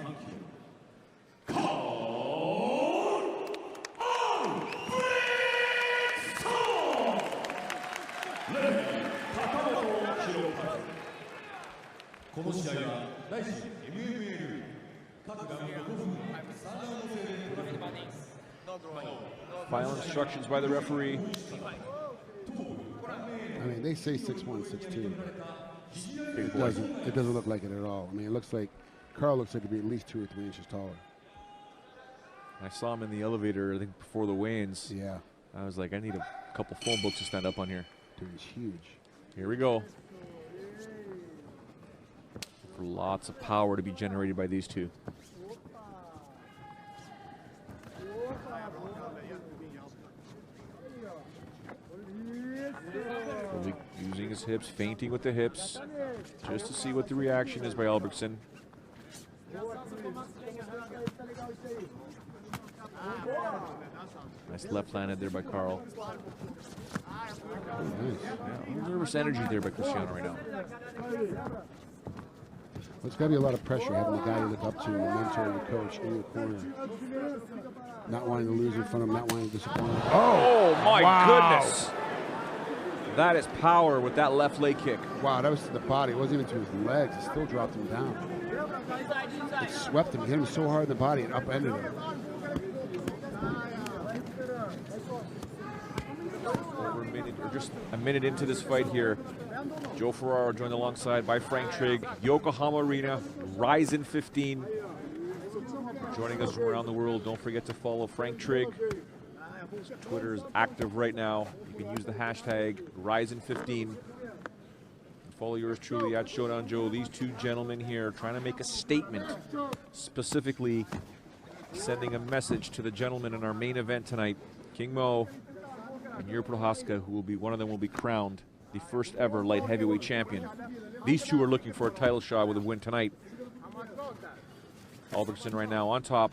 Karl Albrektsson. この試合はRIZIN MML 各ラウンド5分3ラウンド制でプレーします。 Final instructions by the referee. I mean, they say 6'1", 6'2". It doesn't look like it at all. I mean, it looks like Karl looks like he'd be at least 2 or 3 inches taller. I saw him in the elevator, I think, before the weigh-ins. Yeah. I was like, I need a couple phone books to stand up on here. Dude, he's huge. Here we go. For lots of power to be generated by these two. Frohlich using his hips, feinting with the hips, just to see what the reaction is by Albrektsson. Nice left-handed there by Karl. Nice. Yeah, nervous energy there by Christiano right now. There's got to be a lot of pressure having the guy you look up to, the mentor and the coach in your corner. Not wanting to lose in front of him, not wanting to disappoint him. Oh my goodness! That is power with that left leg kick. Wow, that was to the body. It wasn't even to his legs. It still dropped him down. It swept him. It hit him so hard in the body, it upended him. Over a minute, or just a minute into this fight here. Joe Ferraro joined alongside by Frank Trigg, Yokohama Arena, RIZIN 15. Joining us from around the world. Don't forget to follow Frank Trigg. His Twitter is active right now. You can use the hashtag RIZIN 15. Follow yours truly at Showdown Joe. These two gentlemen here trying to make a statement, specifically sending a message to the gentlemen in our main event tonight, King Mo and Jiri Prochazka, who will be, one of them will be crowned the first ever light heavyweight champion. These two are looking for a title shot with a win tonight. Albrektsson right now on top,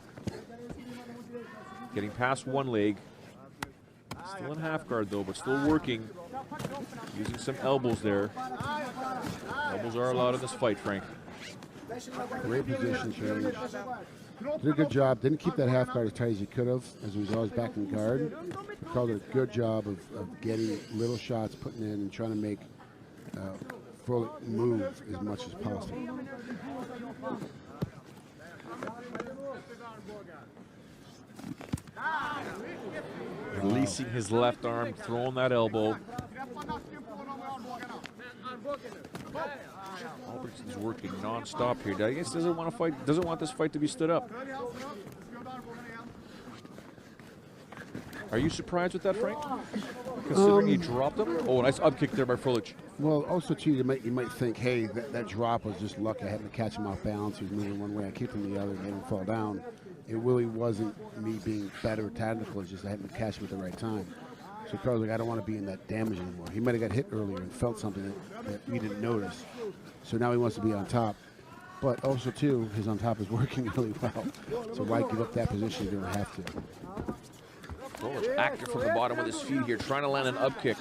getting past one leg. Still in half guard though, but still working, using some elbows there. Elbows are allowed in this fight, Frank. Great position change. Did a good job. Didn't keep that half guard as tight as he could have, as he was always back in guard. Karl did a good job of getting little shots, putting in, and trying to make Frohlich move as much as possible. Releasing his left arm, throwing that elbow. Albertsson's working non-stop here. I guess doesn't want to fight. Doesn't want this fight to be stood up. Are you surprised with that, Frank? Considering he dropped him. Oh, nice up kick there by Frohlich. Well, also too, you might think, hey, that drop was just luck. I happened to catch him off balance. He was moving one way. I kicked him the other, made him fall down. It really wasn't me being better tactical. It's just I happened to catch him at the right time. So Karl's like, I don't want to be in that damage anymore. He might have got hit earlier and felt something that we didn't notice. So now he wants to be on top. But also too, his on top is working really well. So why give up that position if you don't have to? Frohlich active from the bottom with his feet here, trying to land an up kick.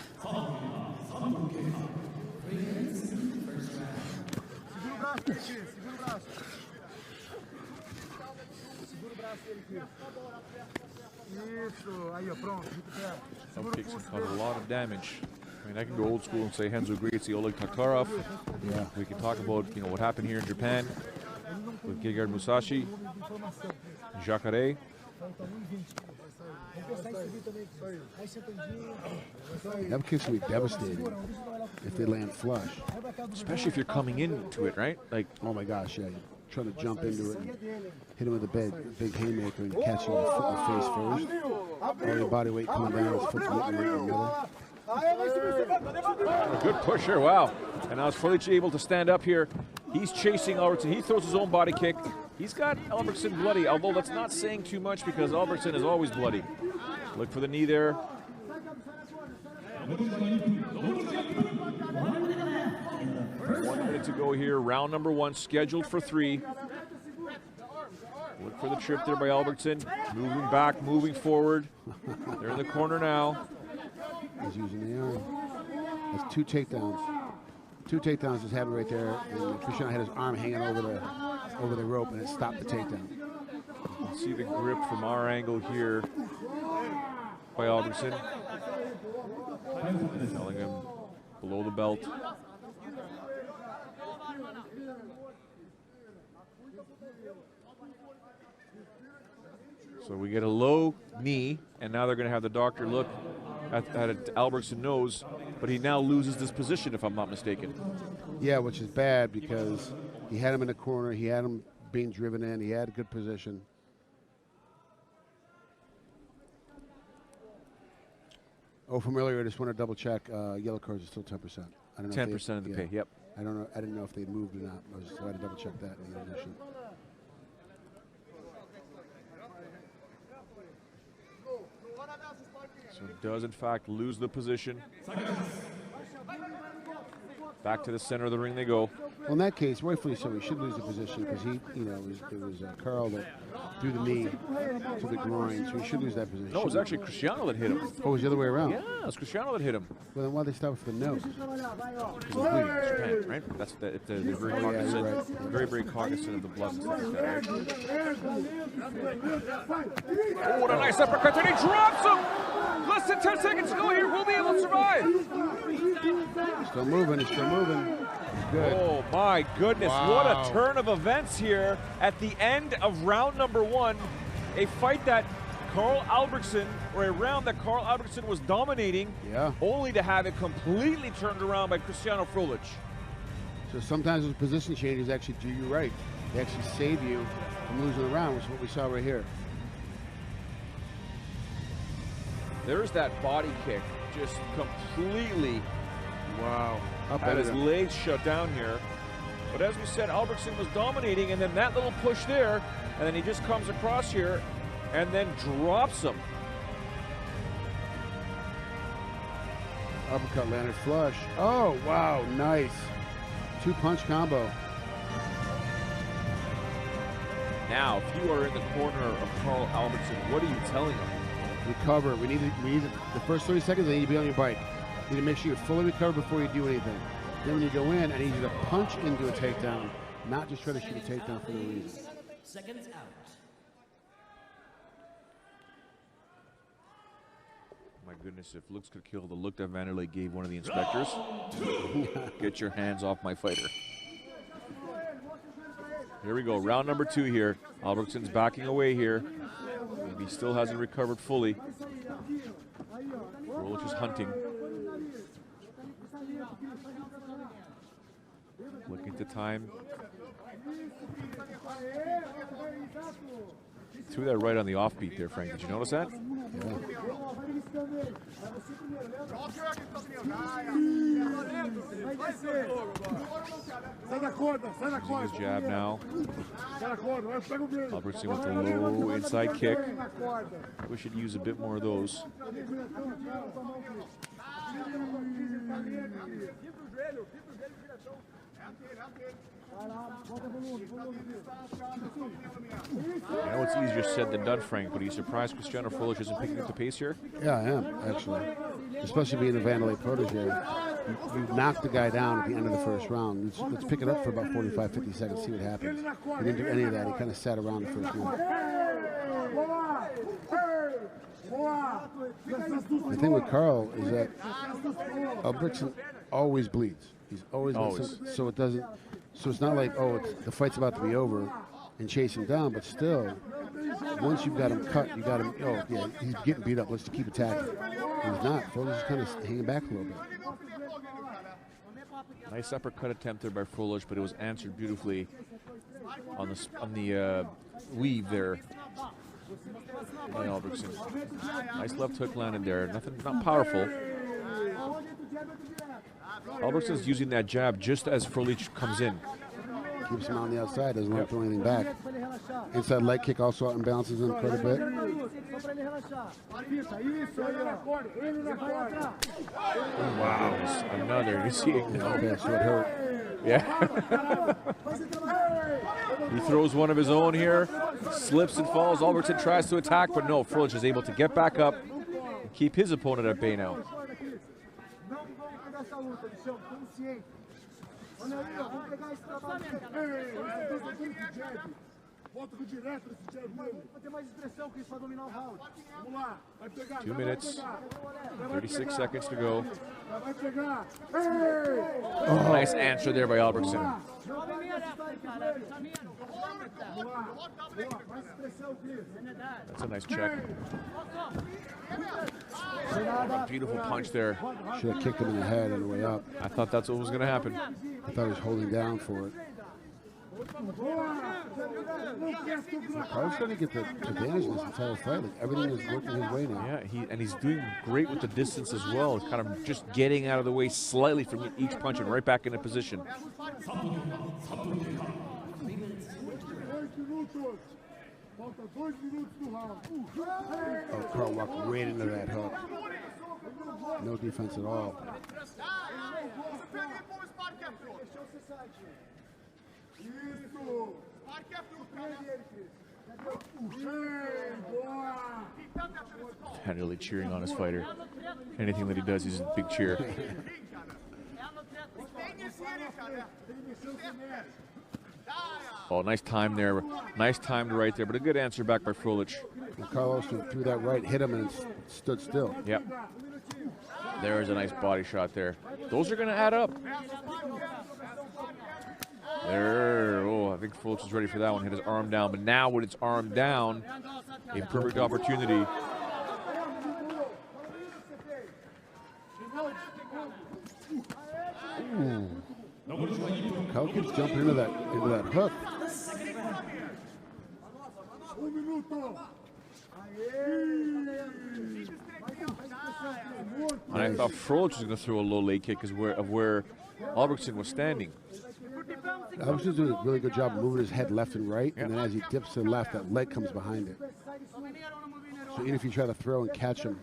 Up kicks can cause a lot of damage. I mean, I can go old school and say Renzo Gracie, Oleg Taktarov. Yeah. We can talk about, you know, what happened here in Japan with Gegard Musashi, Jacare. That kicks would be devastating if they land flush. Especially if you're coming into it, right? Like, oh my gosh, yeah. You're trying to jump into it and hit him with a big haymaker and catch him in the foot in the face first. All your body weight coming down, his foot's getting right in the middle. Good push here, wow. And now is Frohlich able to stand up here. He's chasing Albrektsson. He throws his own body kick. He's got Albrektsson bloody, although that's not saying too much because Albrektsson is always bloody. Look for the knee there. 1 minute to go here. Round number 1 scheduled for 3. Look for the trip there by Albrektsson. Moving back, moving forward. They're in the corner now. He's using the arm. That's 2 takedowns. 2 takedowns just happened right there. And Christiano had his arm hanging over over the rope, and it stopped the takedown. You can see the grip from our angle here by Albrektsson. Telling him below the belt. So we get a low knee, and now they're going to have the doctor look at Albrektsson nose, but he now loses this position, if I'm not mistaken. Yeah, which is bad because he had him in the corner, he had him being driven in, he had a good position. Oh, from earlier, I just want to double check. Yellow cards are still 10%. I don't know. 10% of the pay. Yep. I don't know. I didn't know if they moved or not. I had to double check that in the addition. So does in fact lose the position. Back to the center of the ring they go. Well, in that case, rightfully so, he should lose the position because he, you know, it was Karl that threw the knee to the groin, so he should lose that position. No, it was actually Christiano that hit him. Oh, it was the other way around? Yeah, it was Christiano that hit him. Well, then why'd they stop for the nose? Japan, right? That's they're very cognizant, right. very cognizant of the blood and stuff like that, right? Oh, what a nice uppercut, and he drops him! Less than 10 seconds to go here. We'll be able to survive. Still moving, it's still moving. Good. Oh my goodness, Wow. What a turn of events here at the end of round number 1. A fight that Karl Albrektsson, or a round that Karl Albrektsson was dominating, only to have it completely turned around by Christiano Frohlich. So sometimes those position changes actually do you right. They actually save you from losing the round, which is what we saw right here. There's that body kick, just completely had his legs shut down here. But as we said, Albrektsson was dominating, and then that little push there, and then he just comes across here and then drops him. Uppercut landed flush. Oh, wow, nice. 2-punch combo. Now, if you are in the corner of Karl Albrektsson, what are you telling him? Recover. We need the first 30 seconds, they need to be on your bike. You need to make sure you're fully recovered before you do anything. Then when you go in, I need you to punch into a takedown, not just try to shoot a takedown for no reason. Seconds out. My goodness, if looks could kill, the look that Vanderlei gave one of the inspectors. Get your hands off my fighter. Here we go, round number 2 here. Albertsson's backing away here. Maybe he still hasn't recovered fully. Frohlich is hunting. Looking to time. Threw that right on the offbeat there, Frank. Did you notice that? Using his jab now. Albrektsson with the low inside kick. We should use a bit more of those. I know it's easier said than done, Frank, but are you surprised Christiano Frohlich isn't picking up the pace here? Yeah, I am, actually. Especially being a Vanderlei protege. You knocked the guy down at the end of the first round. Let's pick it up for about 45, 50 seconds, see what happens. He didn't do any of that. He kind of sat around the first round. The thing with Karl is that Albrektsson always bleeds. He's always. So it doesn't. So it's not like, oh, the fight's about to be over and chase him down, but still, once you've got him cut, you got him, oh, yeah, he's getting beat up. Let's keep attacking. He's not. Frohlich is kind of hanging back a little bit. Nice uppercut attempt there by Frohlich, but it was answered beautifully on the weave there by Albrektsson. Nice left hook landed there. Nothing, not powerful. Albertsson's using that jab just as Frohlich comes in. Keeps him on the outside, doesn't want to throw anything back. Inside leg kick also out and bounces him quite a bit. Wow, another. You see it now. Okay, so it hurt. Yeah. He throws one of his own here, slips and falls. Albrektsson tries to attack, but no, Frohlich is able to get back up and keep his opponent at bay now. 2 minutes, 36 seconds to go. Oh, nice answer there by Albrektsson. That's a nice check. Beautiful punch there. Should have kicked him in the head on the way up. I thought that's what was going to happen. I thought he was holding down for it. Karl's trying to get the advantage in this entire fight. Like, everything is working his way now. Yeah, and he's doing great with the distance as well. He's kind of just getting out of the way slightly from each punch and right back into position. Oh, Karl walked right into that hook. No defense at all. Really cheering on his fighter. Anything that he does, he's a big cheer. Oh, nice time there. Nice time right there, but a good answer back by Frohlich. Carlos threw that right, hit him, and it stood still. Yep. There's a nice body shot there. Those are going to add up. There. Oh, I think Frohlich is ready for that one. Hit his arm down, but now with its arm down, a perfect opportunity. Ooh. Karl keeps jumping into that hook. And I thought Frohlich was going to throw a low leg kick of where Albrektsson was standing. Albrektson's doing a really good job of moving his head left and right, and then as he dips to the left, that leg comes behind it. So even if you try to throw and catch him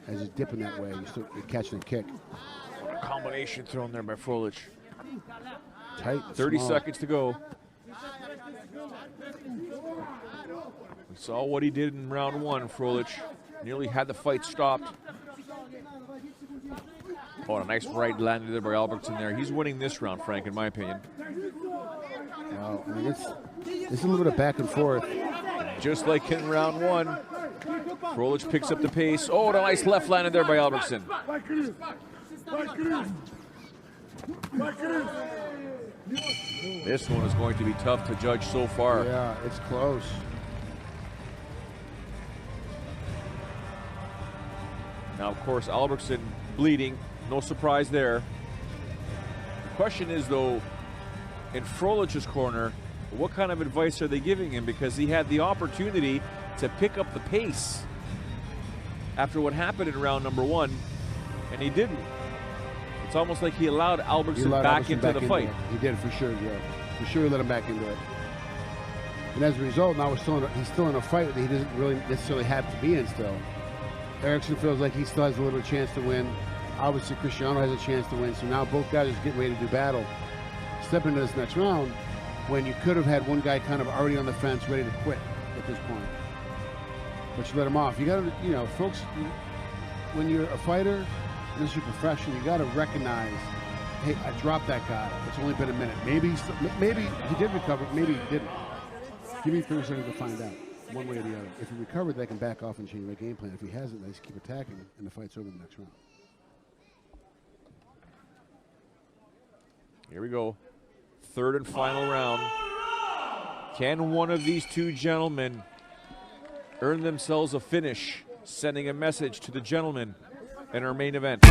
as he's dipping that way, you're catching a kick. What a combination thrown there by Frohlich. Tight, 30 small. seconds to go. We saw what he did in round one, Frohlich. Nearly had the fight stopped. Oh, a nice right landed there by Albrektsson there. He's winning this round, Frank, in my opinion. Wow, I mean, it's a little bit of back and forth. Just like in round one, Frohlich picks up the pace. Oh, a nice left landed there by Albrektsson. This one is going to be tough to judge so far. Yeah, it's close. Now, of course, Albrektsson bleeding. No surprise there. The question is, though, in Frohlich's corner, what kind of advice are they giving him? Because he had the opportunity to pick up the pace after what happened in round number one, and he didn't. It's almost like he allowed Albrektsson back into the fight. He did, for sure, yeah. For sure, he let him back into it. And as a result, now he's still in a fight that he doesn't really necessarily have to be in still. Erickson feels like he still has a little chance to win. Obviously, Christiano has a chance to win. So now both guys are getting ready to do battle. Step into this next round when you could have had one guy kind of already on the fence, ready to quit at this point. But you let him off. You got to, you know, folks, when you're a fighter, this is your profession, you got to recognize, hey, I dropped that guy. It's only been a minute. Maybe he did recover, maybe he didn't. Give me 30 seconds to find out, one way or the other. If he recovered, they can back off and change their game plan. If he hasn't, they just keep attacking, and the fight's over in the next round. Here we go. Third and final round. Can one of these two gentlemen earn themselves a finish, sending a message to the gentlemen in our main event?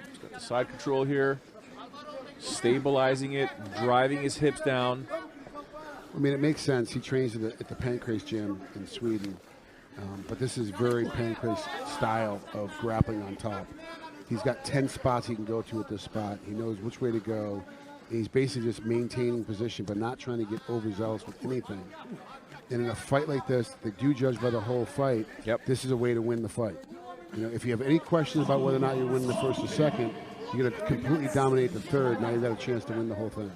He's got the side control here, stabilizing it, driving his hips down. I mean, it makes sense. He trains at the Pancrase gym in Sweden. But this is very Pancrase style of grappling on top. He's got 10 spots he can go to at this spot. He knows which way to go. He's basically just maintaining position, but not trying to get overzealous with anything. And in a fight like this, they do judge by the whole fight. Yep. This is a way to win the fight. You know, if you have any questions about whether or not you're winning the first or second, you're going to completely dominate the third. Now you've got a chance to win the whole thing.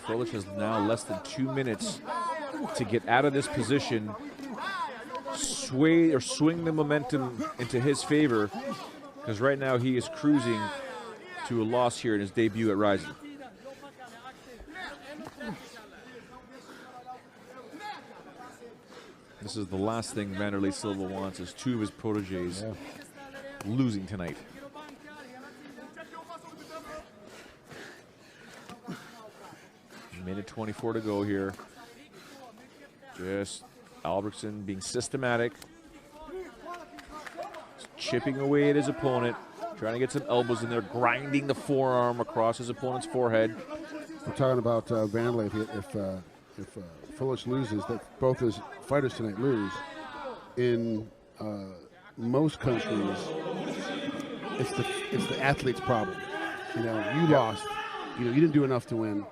Frohlich has now less than 2 minutes to get out of this position, swing the momentum into his favor, because right now he is cruising to a loss here in his debut at RIZIN. This is the last thing Vanderlei Silva wants, is 2 of his proteges losing tonight. Minute 24 to go here. Just Albrektsson being systematic, chipping away at his opponent, trying to get some elbows in there, grinding the forearm across his opponent's forehead. We're talking about Vanderlei. If Frohlich loses, that both his fighters tonight lose. In most countries, it's the athlete's problem. You know, you lost. You know, you didn't do enough to win.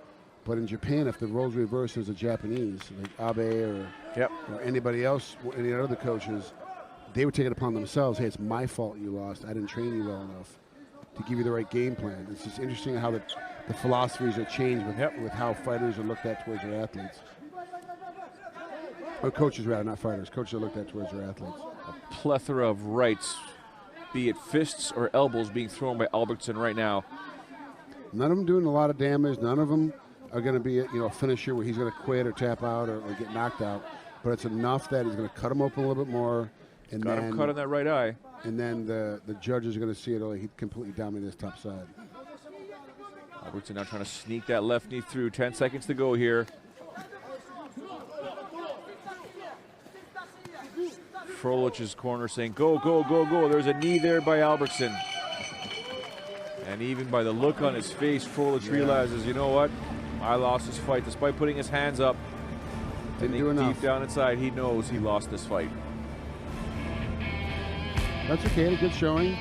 But in Japan, if the roles reverse as a Japanese, like Abe or anybody else, any other coaches, they would take it upon themselves. Hey, it's my fault you lost. I didn't train you well enough to give you the right game plan. It's just interesting how the philosophies are changed with how fighters are looked at towards their athletes. Or coaches, rather, not fighters. Coaches are looked at towards their athletes. A plethora of rights, be it fists or elbows, being thrown by Albrektsson right now. None of them doing a lot of damage. None of them are going to be a finisher where he's going to quit or tap out or get knocked out. But it's enough that he's going to cut him open a little bit more. And got him cut on that right eye. And then the judges are going to see it. Oh, he completely dominated his top side. Albrektsson now trying to sneak that left knee through. 10 seconds to go here. Frohlich's corner saying, go, go, go, go. There's a knee there by Albrektsson. And even by the look on his face, Frohlich realizes, you know what? I lost this fight. Despite putting his hands up, Didn't do enough. Deep down inside, he knows he lost this fight. That's okay. A good showing.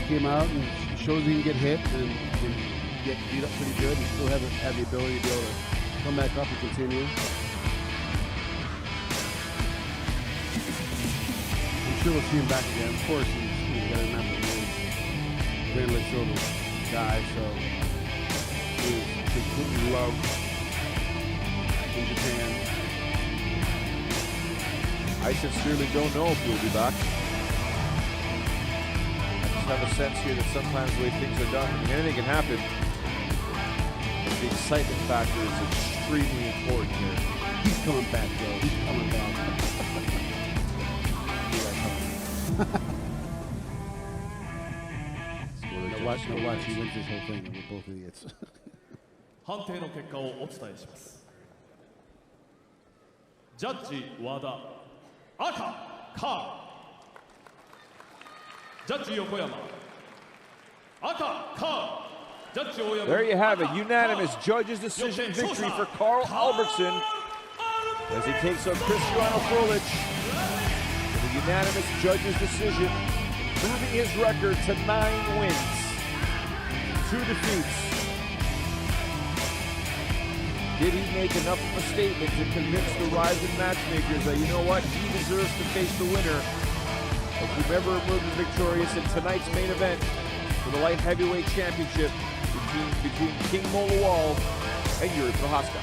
Came out and shows he can get hit and get beat up pretty good and still have the ability to be able to come back up and continue. I'm sure we'll see him back again. Of course, you got to remember, he's Vanderlei Silva's guy, so he's completely loved in Japan. I sincerely don't know if he'll be back. I just have a sense here that sometimes the way things are done, anything can happen. But the excitement factor is extremely important here. He's coming back, Joe. He's coming back. Watch, he wins this whole thing. We're both idiots. 判定の結果をお伝えします。ジャッジ和田、赤カール。ジャッジ横山、赤カール。 There you have it, unanimous judges' decision victory for Karl Albrektsson as he takes on Christiano Frohlich with a unanimous judges' decision, moving his record to 9 wins, 2 defeats. Did he make enough of a statement to convince the RIZIN matchmakers that, you know what, he deserves to face the winner of whoever emerges victorious in tonight's main event for the light heavyweight championship between King Molawal and Yuri Prochazka.